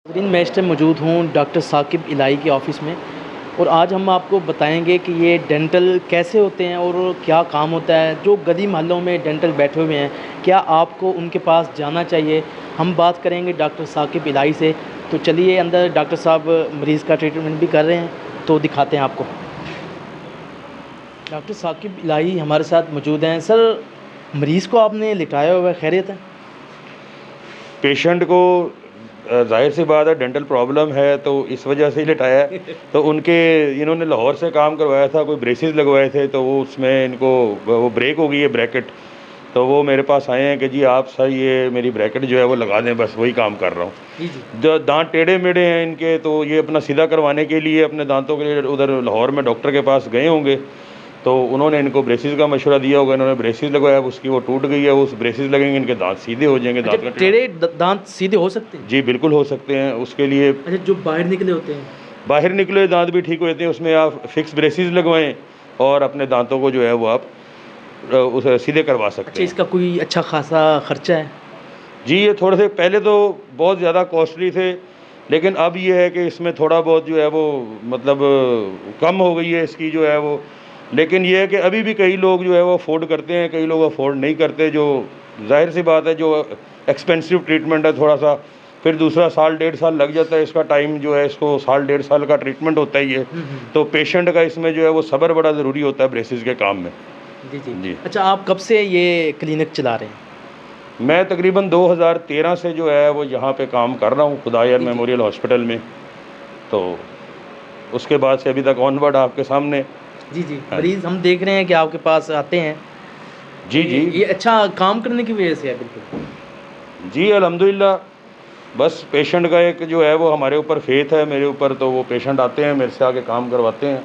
मैं इस टाइम मौजूद हूँ डॉक्टर साकिब इलाही के ऑफ़िस में। और आज हम आपको बताएंगे कि ये डेंटल कैसे होते हैं और क्या काम होता है। जो गली मोहल्लों में डेंटल बैठे हुए हैं, क्या आपको उनके पास जाना चाहिए? हम बात करेंगे डॉक्टर साकिब इलाही से। तो चलिए अंदर, डॉक्टर साहब मरीज़ का ट्रीटमेंट भी कर रहे हैं, तो दिखाते हैं आपको। डॉक्टर साकिब इलाही हमारे साथ मौजूद हैं। सर, मरीज़ को आपने लिटाया हुआ है, खैरियत है? पेशेंट को ज़ाहिर सी बात है डेंटल प्रॉब्लम है तो इस वजह से ही लिटाया है। तो उनके इन्होंने लाहौर से काम करवाया था, कोई ब्रेसेस लगवाए थे, तो वो उसमें इनको वो ब्रेक हो गई है ब्रैकेट। तो वो मेरे पास आए हैं कि जी आप सर ये मेरी ब्रैकेट जो है वो लगा दें, बस वही काम कर रहा हूँ। जी जी। जो दांत टेढ़े मेढ़े हैं इनके, तो ये अपना सीधा करवाने के लिए अपने दांतों के लिए उधर लाहौर में डॉक्टर के पास गए होंगे। तो उन्होंने इनको ब्रेसेस का मशवरा दिया होगा, इन्होंने ब्रेसेस लगवाया, उसकी वो टूट गई है, उस ब्रेसेस लगेंगे इनके दांत सीधे हो जाएंगे। अच्छा, दांत का टेढ़े दांत सीधे हो सकते हैं? जी बिल्कुल हो सकते हैं। उसके लिए अच्छा, जो बाहर निकले होते हैं? बाहर निकले दांत भी ठीक होते हैं, उसमें आप फिक्स ब्रेसेस लगवाएं और अपने दांतों को जो है वो आप उसे सीधे करवा सकते अच्छा, हैं। इसका कोई अच्छा खासा खर्चा है? जी ये थोड़े से पहले तो बहुत ज़्यादा कॉस्टली थे, लेकिन अब ये है कि इसमें थोड़ा बहुत जो है वो मतलब कम हो गई है इसकी जो है वो। लेकिन ये है कि अभी भी कई लोग जो है वो अफोर्ड करते हैं, कई लोग अफोर्ड नहीं करते। जो जाहिर सी बात है, जो एक्सपेंसिव ट्रीटमेंट है थोड़ा सा, फिर दूसरा साल डेढ़ साल लग जाता है इसका टाइम जो है, इसको साल डेढ़ साल का ट्रीटमेंट होता ही है। तो पेशेंट का इसमें जो है वो सब्र बड़ा ज़रूरी होता है ब्रेसेस के काम में। जी जी। जी अच्छा, आप कब से ये क्लिनिक चला रहे हैं? मैं तकरीबन 2013 से जो है वो यहाँ पे काम कर रहा हूँ खुदायर जी जी। मेमोरियल हॉस्पिटल में। तो उसके बाद से अभी तक ऑनवर्ड आपके सामने। जी जी। हाँ मरीज़ हम देख रहे हैं कि आपके पास आते हैं। जी जी ये अच्छा काम करने की वजह से है, बिल्कुल। जी अल्हम्दुलिल्लाह। बस पेशेंट का एक जो है वो हमारे ऊपर फेथ है, मेरे ऊपर, तो वो पेशेंट आते हैं मेरे से आके काम करवाते हैं,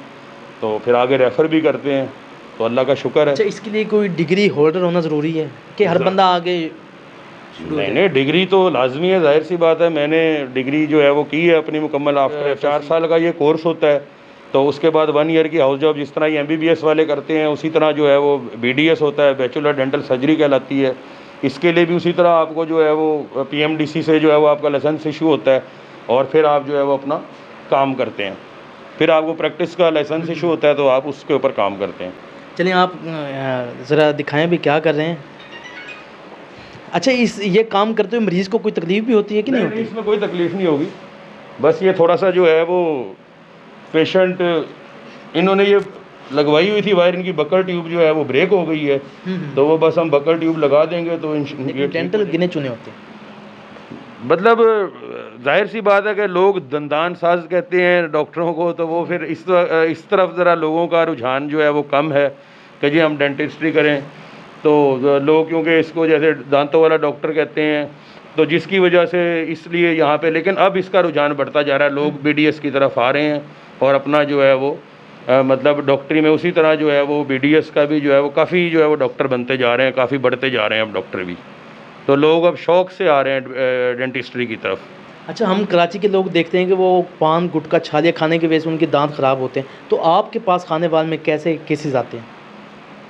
तो फिर आगे रेफ़र भी करते हैं, तो अल्लाह का शुक्र है। अच्छा, इसके लिए कोई डिग्री होल्डर होना ज़रूरी है कि हर बंदा आगे शुरू हो नहीं जाए? नहीं, डिग्री तो लाजमी है, ज़ाहिर सी बात है। मैंने डिग्री जो है वो की है अपनी मुकम्मल। आफ्टर 4 साल का ये कोर्स होता है, तो उसके बाद 1 ईयर की हाउस जॉब, जिस तरह ये MBBS वाले करते हैं उसी तरह जो है वो BDS होता है, बैचलर डेंटल सर्जरी कहलाती है। इसके लिए भी उसी तरह आपको जो है वो PMDC से जो है वो आपका लाइसेंस इशू होता है, और फिर आप जो है वो अपना काम करते हैं। फिर आपको प्रैक्टिस का लाइसेंस इशू होता है, तो आप उसके ऊपर काम करते हैं। चलिए, आप ज़रा दिखाएं भी क्या कर रहे हैं। अच्छा, ये काम करते हुए मरीज़ को कोई तकलीफ़ भी होती है कि नहीं नहीं, होती? इसमें कोई तकलीफ़ नहीं होगी। बस ये थोड़ा सा जो है वो पेशेंट, इन्होंने ये लगवाई हुई थी वायर, इनकी बकर ट्यूब जो है वो ब्रेक हो गई है, तो वो बस हम बकर ट्यूब लगा देंगे तो ये लेकिन ठीक हो डेंटल जाएगी। गिने चुने होते हैं। मतलब जाहिर सी बात है कि लोग दंदान साज कहते हैं डॉक्टरों को, तो वो फिर इस तरफ ज़रा लोगों का रुझान जो है वो कम है कि जी हम डेंटिस्ट्री करें। तो लोग क्योंकि इसको जैसे दांतों वाला डॉक्टर कहते हैं, तो जिसकी वजह से इसलिए यहाँ पे, लेकिन अब इसका रुझान बढ़ता जा रहा है, लोग BDS की तरफ आ रहे हैं और अपना जो है वो मतलब डॉक्टरी में उसी तरह जो है वो BDS का भी जो है वो काफ़ी जो है वो डॉक्टर बनते जा रहे हैं, काफ़ी बढ़ते जा रहे हैं अब डॉक्टर भी। तो लोग अब शौक़ से आ रहे हैं डेंटिस्ट्री की तरफ। अच्छा, हम कराची के लोग देखते हैं कि वो पान गुटखा छालिया खाने की वजह से उनके दांत ख़राब होते हैं, तो आपके पास खाने वाले में कैसे केसेस आते हैं?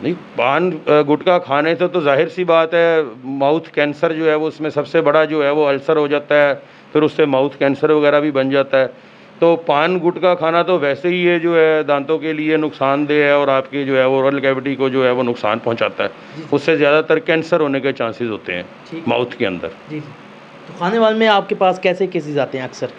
नहीं, पान गुटखा खाने से तो ज़ाहिर सी बात है माउथ कैंसर जो है वो उसमें सबसे बड़ा जो है वो अल्सर हो जाता है, फिर उससे माउथ कैंसर वगैरह भी बन जाता है। तो पान गुटखा खाना तो वैसे ही ये जो है दांतों के लिए नुकसानदेह है और आपकी जो है वो ओरल कैविटी को जो है वो नुकसान पहुंचाता है। जी जी। उससे ज़्यादातर कैंसर होने के चांसेस होते हैं ठीक। माउथ के अंदर। जी जी। तो खाने वाले में आपके पास कैसे केसेस आते हैं अक्सर?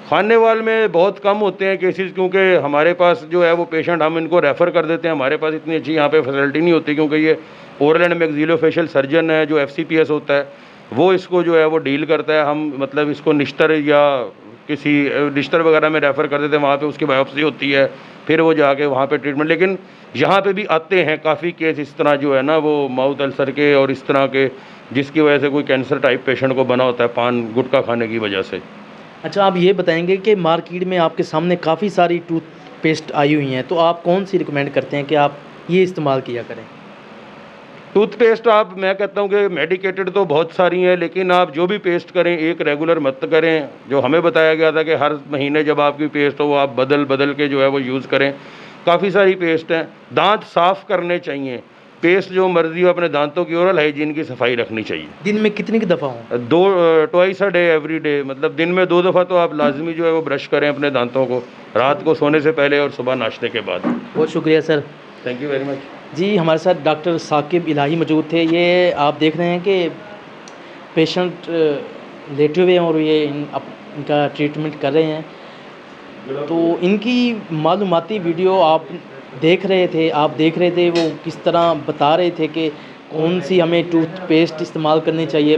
खाने वाले में बहुत कम होते हैं केसेस, क्योंकि हमारे पास जो है वो पेशेंट हम इनको रेफ़र कर देते हैं। हमारे पास इतनी अच्छी यहाँ पे फैसिलिटी नहीं होती, क्योंकि ये ओरल एंड मैक्सिलोफेशियल सर्जन है जो FCPS होता है, वो इसको जो है वो डील करता है। हम मतलब इसको निश्तर या किसी निश्तर वगैरह में रेफ़र कर देते हैं, वहाँ पे उसकी बायोप्सी होती है, फिर वो जाके वहाँ पे ट्रीटमेंट। लेकिन यहाँ पे भी आते हैं काफ़ी केस इस तरह जो है ना वो माउथ अल्सर के और इस तरह के, जिसकी वजह से कोई कैंसर टाइप पेशेंट को बना होता है पान गुटखा खाने की वजह से। अच्छा, आप ये बताएंगे कि मार्केट में आपके सामने काफ़ी सारी टूथपेस्ट आई हुई हैं, तो आप कौन सी रिकमेंड करते हैं कि आप ये इस्तेमाल किया करें? टूथपेस्ट आप, मैं कहता हूँ कि मेडिकेटेड तो बहुत सारी हैं, लेकिन आप जो भी पेस्ट करें एक रेगुलर मत करें। जो हमें बताया गया था कि हर महीने जब आपकी पेस्ट हो वो आप बदल बदल के जो है वो यूज़ करें। काफ़ी सारी पेस्ट हैं, दांत साफ़ करने चाहिए। पेस्ट जो मर्जी हो, अपने दांतों की ओरल हाइजीन की सफाई रखनी चाहिए। दिन में कितनी की दफ़ा हो? Twice a day, every day, मतलब दिन में 2 दफ़ा तो आप लाजमी जो है वो ब्रश करें अपने दांतों को, रात को सोने से पहले और सुबह नाश्ते के बाद। बहुत शुक्रिया sir. Thank you very much. जी, हमारे साथ डॉक्टर साकिब इलाही मौजूद थे। ये आप देख रहे हैं कि पेशेंट लेटे हुए हैं और ये इनका ट्रीटमेंट कर रहे हैं। तो इनकी मालूमाती वीडियो आप देख रहे थे वो किस तरह बता रहे थे कि कौन सी हमें टूथपेस्ट इस्तेमाल करनी चाहिए,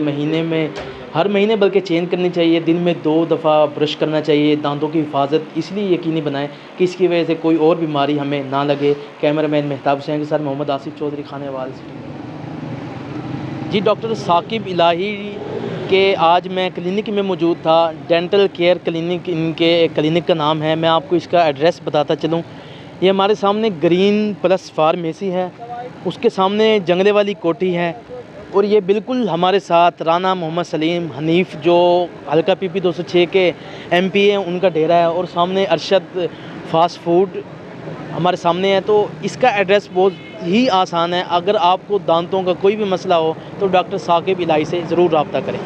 हर महीने बल्कि चेंज करनी चाहिए, दिन में 2 दफ़ा ब्रश करना चाहिए, दांतों की हिफाजत इसलिए यकीनी बनाएं कि इसकी वजह से कोई और बीमारी हमें ना लगे। कैमरामैन मेहताब हुसैन के साथ मोहम्मद आसिफ चौधरी, खानेवाल से। जी, डॉक्टर साकिब इलाही के आज मैं क्लिनिक में मौजूद था। डेंटल केयर क्लिनिक इनके क्लिनिक का नाम है। मैं आपको इसका एड्रेस बताता चलूँ। ये हमारे सामने ग्रीन प्लस फार्मेसी है, उसके सामने जंगले वाली कोठी है, और ये बिल्कुल हमारे साथ राना मोहम्मद सलीम हनीफ़ जो हल्का PP 206 के MP हैं, उनका डेरा है, और सामने अरशद फ़ास्ट फूड हमारे सामने है। तो इसका एड्रेस बहुत ही आसान है। अगर आपको दांतों का कोई भी मसला हो तो डॉक्टर साकिब इलाही से ज़रूर रब्ता करें।